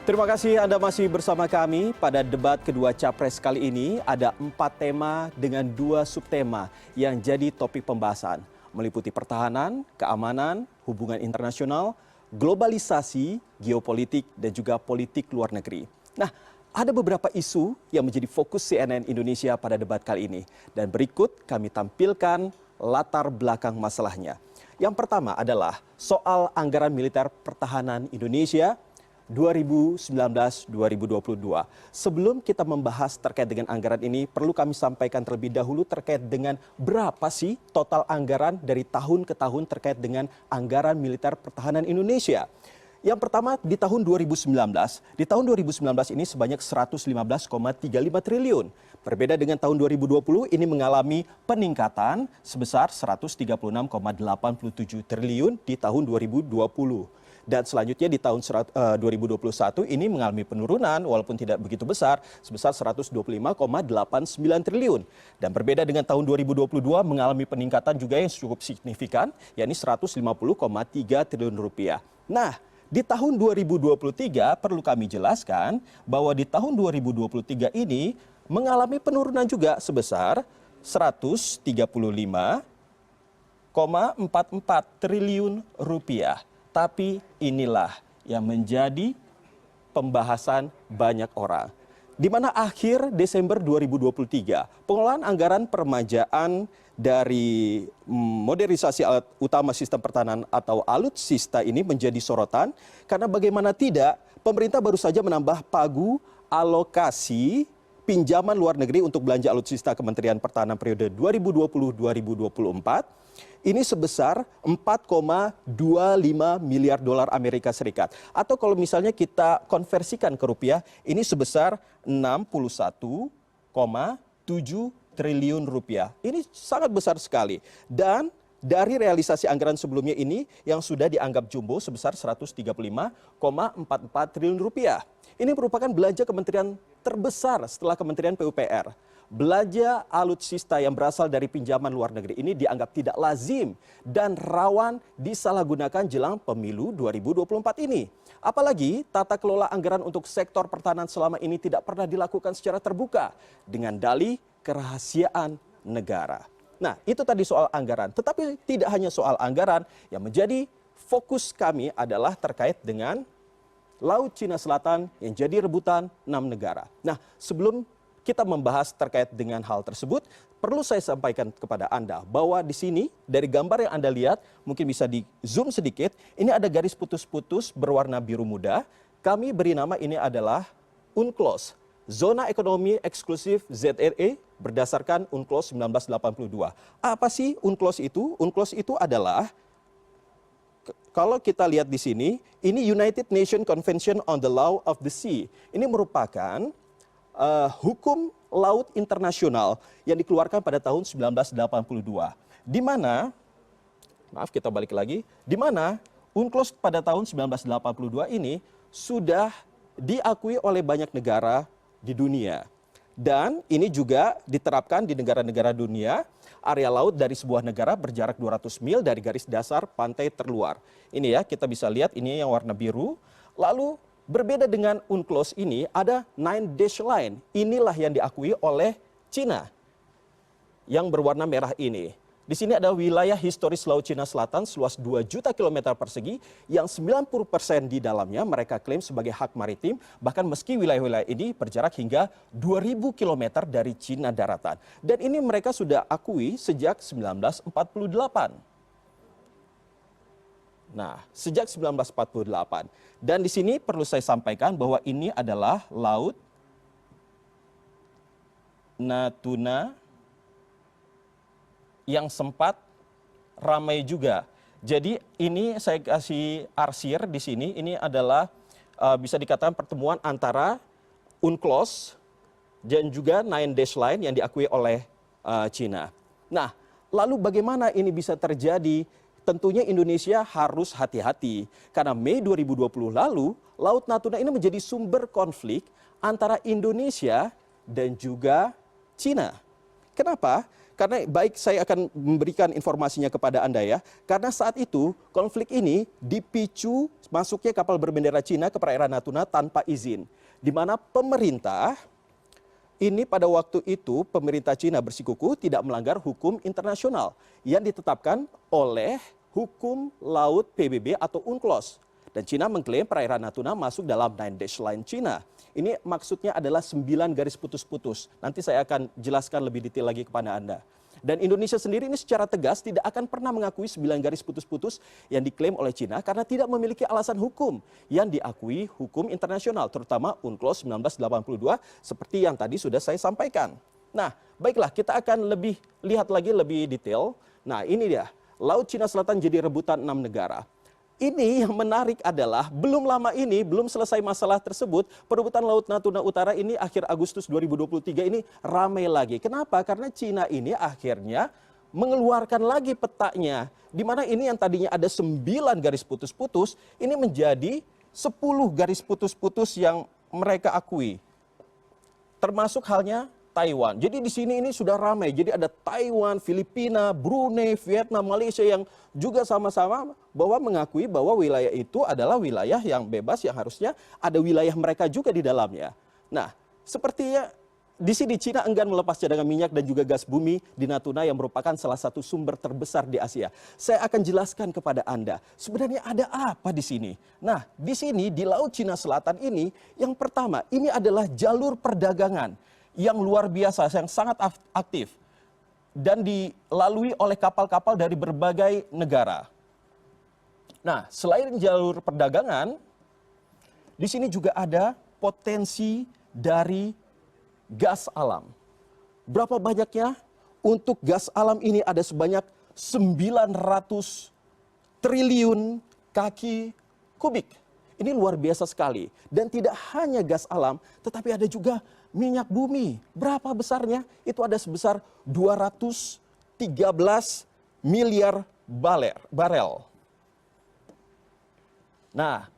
Terima kasih Anda masih bersama kami. Pada debat kedua Capres kali ini ada 4 tema dengan 2 subtema yang jadi topik pembahasan. Meliputi pertahanan, keamanan, hubungan internasional, globalisasi, geopolitik, dan juga politik luar negeri. Nah, ada beberapa isu yang menjadi fokus CNN Indonesia pada debat kali ini. Dan berikut kami tampilkan latar belakang masalahnya. Yang pertama adalah soal anggaran militer pertahanan Indonesia 2019-2022. Sebelum kita membahas terkait dengan anggaran ini, perlu kami sampaikan terlebih dahulu terkait dengan berapa sih total anggaran dari tahun ke tahun terkait dengan anggaran militer pertahanan Indonesia. Yang pertama di tahun 2019. Di tahun 2019 ini sebanyak 115,35 triliun. Berbeda dengan tahun 2020 ini mengalami peningkatan sebesar 136,87 triliun di tahun 2020. Dan selanjutnya di tahun 2021 ini mengalami penurunan walaupun tidak begitu besar sebesar 125,89 triliun. Dan berbeda dengan tahun 2022 mengalami peningkatan juga yang cukup signifikan yakni 150,3 triliun rupiah. Nah, di tahun 2023 perlu kami jelaskan bahwa di tahun 2023 ini mengalami penurunan juga sebesar 135,44 triliun rupiah. Tapi inilah yang menjadi pembahasan banyak orang. Di mana akhir Desember 2023, pengelolaan anggaran permajaan dari modernisasi alat utama sistem pertahanan atau alutsista ini menjadi sorotan. Karena bagaimana tidak, pemerintah baru saja menambah pagu alokasi pinjaman luar negeri untuk belanja alutsista Kementerian Pertahanan periode 2020-2024. Ini sebesar 4,25 miliar dolar Amerika Serikat. Atau kalau misalnya kita konversikan ke rupiah, ini sebesar 61,7 triliun rupiah. Ini sangat besar sekali. Dan dari realisasi anggaran sebelumnya ini yang sudah dianggap jumbo sebesar 135,44 triliun rupiah. Ini merupakan belanja kementerian terbesar setelah Kementerian PUPR. Belanja alutsista yang berasal dari pinjaman luar negeri ini dianggap tidak lazim dan rawan disalahgunakan jelang pemilu 2024 ini. Apalagi tata kelola anggaran untuk sektor pertahanan selama ini tidak pernah dilakukan secara terbuka dengan dalih kerahasiaan negara. Nah, itu tadi soal anggaran. Tetapi tidak hanya soal anggaran, yang menjadi fokus kami adalah terkait dengan Laut Cina Selatan yang jadi rebutan 6 negara. Nah, sebelum kita membahas terkait dengan hal tersebut, perlu saya sampaikan kepada Anda bahwa di sini dari gambar yang Anda lihat, mungkin bisa di zoom sedikit, ini ada garis putus-putus berwarna biru muda. Kami beri nama ini adalah UNCLOS, Zona Ekonomi Eksklusif ZRE berdasarkan UNCLOS 1982. Apa sih UNCLOS itu? UNCLOS itu adalah, kalau kita lihat di sini, ini United Nations Convention on the Law of the Sea. Ini merupakan hukum laut internasional yang dikeluarkan pada tahun 1982. Di mana, maaf kita balik lagi, di mana UNCLOS pada tahun 1982 ini sudah diakui oleh banyak negara di dunia. Dan ini juga diterapkan di negara-negara dunia, area laut dari sebuah negara berjarak 200 mil dari garis dasar pantai terluar. Ini ya, kita bisa lihat ini yang warna biru. Lalu berbeda dengan UNCLOS ini ada 9 dash line. Inilah yang diakui oleh Cina yang berwarna merah ini. Di sini ada wilayah historis Laut Cina Selatan seluas 2 juta kilometer persegi yang 90% di dalamnya mereka klaim sebagai hak maritim. Bahkan meski wilayah-wilayah ini berjarak hingga 2.000 kilometer dari Cina daratan. Dan ini mereka sudah akui sejak 1948. Nah, sejak 1948. Dan di sini perlu saya sampaikan bahwa ini adalah Laut Natuna yang sempat ramai juga. Jadi ini saya kasih arsir di sini. Ini adalah bisa dikatakan pertemuan antara UNCLOS dan juga 9 dash line yang diakui oleh Cina. Nah, lalu bagaimana ini bisa terjadi? Tentunya Indonesia harus hati-hati karena Mei 2020 lalu Laut Natuna ini menjadi sumber konflik antara Indonesia dan juga Cina. Kenapa? karena baik saya akan memberikan informasinya kepada Anda ya. Karena saat itu konflik ini dipicu masuknya kapal berbendera Cina ke perairan Natuna tanpa izin. Di mana pemerintah ini pada waktu itu pemerintah Cina bersikukuh tidak melanggar hukum internasional yang ditetapkan oleh Hukum Laut PBB atau UNCLOS. Dan Cina mengklaim perairan Natuna masuk dalam Nine Dash Line Cina. Ini maksudnya adalah 9 garis putus-putus. Nanti saya akan jelaskan lebih detail lagi kepada Anda. Dan Indonesia sendiri ini secara tegas tidak akan pernah mengakui 9 garis putus-putus yang diklaim oleh Cina karena tidak memiliki alasan hukum yang diakui hukum internasional, terutama UNCLOS 1982 seperti yang tadi sudah saya sampaikan. Nah, baiklah kita akan lihat lagi lebih detail. Nah, ini dia. Laut Cina Selatan jadi rebutan 6 negara. Ini yang menarik adalah belum lama ini, belum selesai masalah tersebut, perebutan Laut Natuna Utara ini akhir Agustus 2023 ini ramai lagi. Kenapa? Karena Cina ini akhirnya mengeluarkan lagi petanya. Di mana ini yang tadinya ada 9 garis putus-putus, ini menjadi 10 garis putus-putus yang mereka akui. Termasuk halnya Taiwan. Jadi di sini ini sudah ramai. Jadi ada Taiwan, Filipina, Brunei, Vietnam, Malaysia yang juga sama-sama bahwa mengakui bahwa wilayah itu adalah wilayah yang bebas yang harusnya ada wilayah mereka juga di dalamnya. Nah, sepertinya di sini Cina enggan melepas cadangan minyak dan juga gas bumi di Natuna yang merupakan salah satu sumber terbesar di Asia. Saya akan jelaskan kepada Anda, sebenarnya ada apa di sini? Nah, di sini di Laut Cina Selatan ini, yang pertama, ini adalah jalur perdagangan yang luar biasa, yang sangat aktif dan dilalui oleh kapal-kapal dari berbagai negara. Nah, selain jalur perdagangan, di sini juga ada potensi dari gas alam. Berapa banyaknya? Untuk gas alam ini ada sebanyak 900 triliun kaki kubik. Ini luar biasa sekali. Dan tidak hanya gas alam, tetapi ada juga minyak bumi. Berapa besarnya? Itu ada sebesar 213 miliar barel. Nah,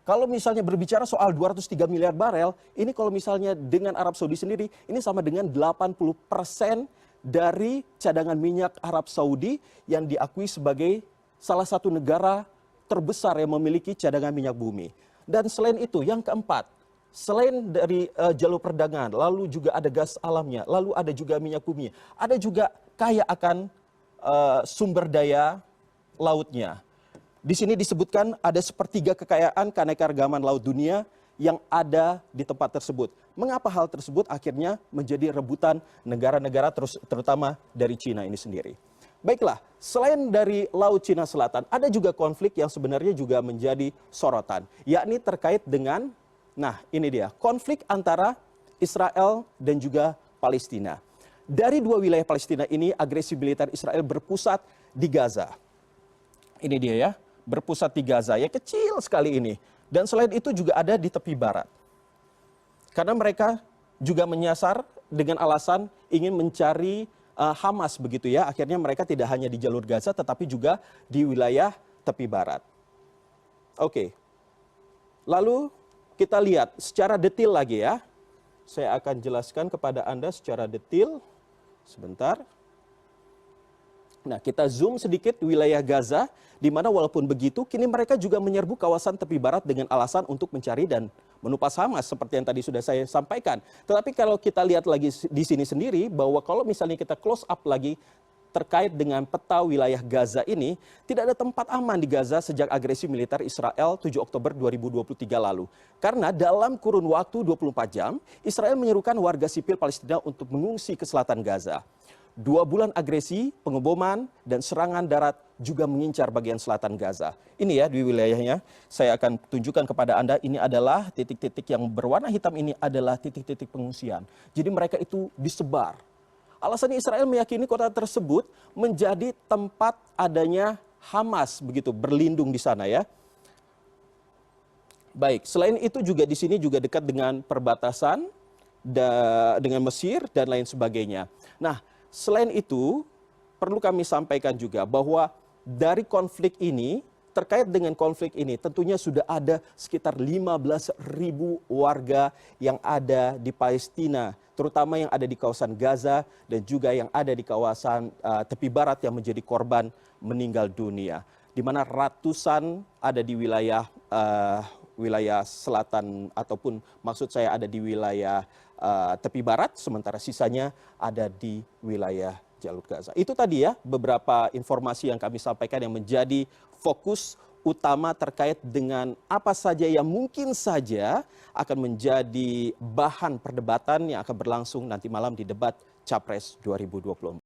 kalau misalnya berbicara soal 203 miliar barel, ini kalau misalnya dengan Arab Saudi sendiri, ini sama dengan 80% dari cadangan minyak Arab Saudi yang diakui sebagai salah satu negara terbesar yang memiliki cadangan minyak bumi. Dan selain itu, yang keempat, selain dari jalur perdagangan, lalu juga ada gas alamnya, lalu ada juga minyak bumi, ada juga kaya akan sumber daya lautnya. Di sini disebutkan ada sepertiga kekayaan keanekaragaman laut dunia yang ada di tempat tersebut. Mengapa hal tersebut akhirnya menjadi rebutan negara-negara terutama dari Cina ini sendiri? Baiklah, selain dari Laut Cina Selatan, ada juga konflik yang sebenarnya juga menjadi sorotan, yakni terkait dengan, nah ini dia, konflik antara Israel dan juga Palestina. Dari dua wilayah Palestina ini, agresi militer Israel berpusat di Gaza. Ini dia ya, berpusat di Gaza, ya kecil sekali ini. Dan selain itu juga ada di tepi barat. Karena mereka juga menyasar dengan alasan ingin mencari Hamas begitu ya. Akhirnya mereka tidak hanya di jalur Gaza tetapi juga di wilayah tepi barat. Oke. Lalu kita lihat secara detail lagi ya. Saya akan jelaskan kepada Anda secara detail. Sebentar. Nah, kita zoom sedikit wilayah Gaza, di mana walaupun begitu, kini mereka juga menyerbu kawasan tepi barat dengan alasan untuk mencari dan menumpas Hamas, seperti yang tadi sudah saya sampaikan. Tetapi kalau kita lihat lagi di sini sendiri, bahwa kalau misalnya kita close up lagi terkait dengan peta wilayah Gaza ini, tidak ada tempat aman di Gaza sejak agresi militer Israel 7 Oktober 2023 lalu. Karena dalam kurun waktu 24 jam, Israel menyerukan warga sipil Palestina untuk mengungsi ke selatan Gaza. 2 bulan agresi, pengeboman, dan serangan darat juga mengincar bagian selatan Gaza. Ini ya di wilayahnya, saya akan tunjukkan kepada Anda, ini adalah titik-titik yang berwarna hitam ini adalah titik-titik pengungsian. Jadi mereka itu disebar. Alasannya Israel meyakini kota tersebut menjadi tempat adanya Hamas, begitu, berlindung di sana ya. Baik, selain itu juga di sini juga dekat dengan perbatasan dengan Mesir dan lain sebagainya. Nah, selain itu, perlu kami sampaikan juga bahwa dari konflik ini terkait dengan konflik ini, tentunya sudah ada sekitar 15.000 warga yang ada di Palestina, terutama yang ada di kawasan Gaza dan juga yang ada di kawasan tepi barat yang menjadi korban meninggal dunia, di mana ratusan ada di wilayah selatan, ataupun maksud saya ada di wilayah tepi barat, sementara sisanya ada di wilayah jalur Gaza. Itu tadi ya beberapa informasi yang kami sampaikan yang menjadi fokus utama terkait dengan apa saja yang mungkin saja akan menjadi bahan perdebatan yang akan berlangsung nanti malam di debat Capres 2024.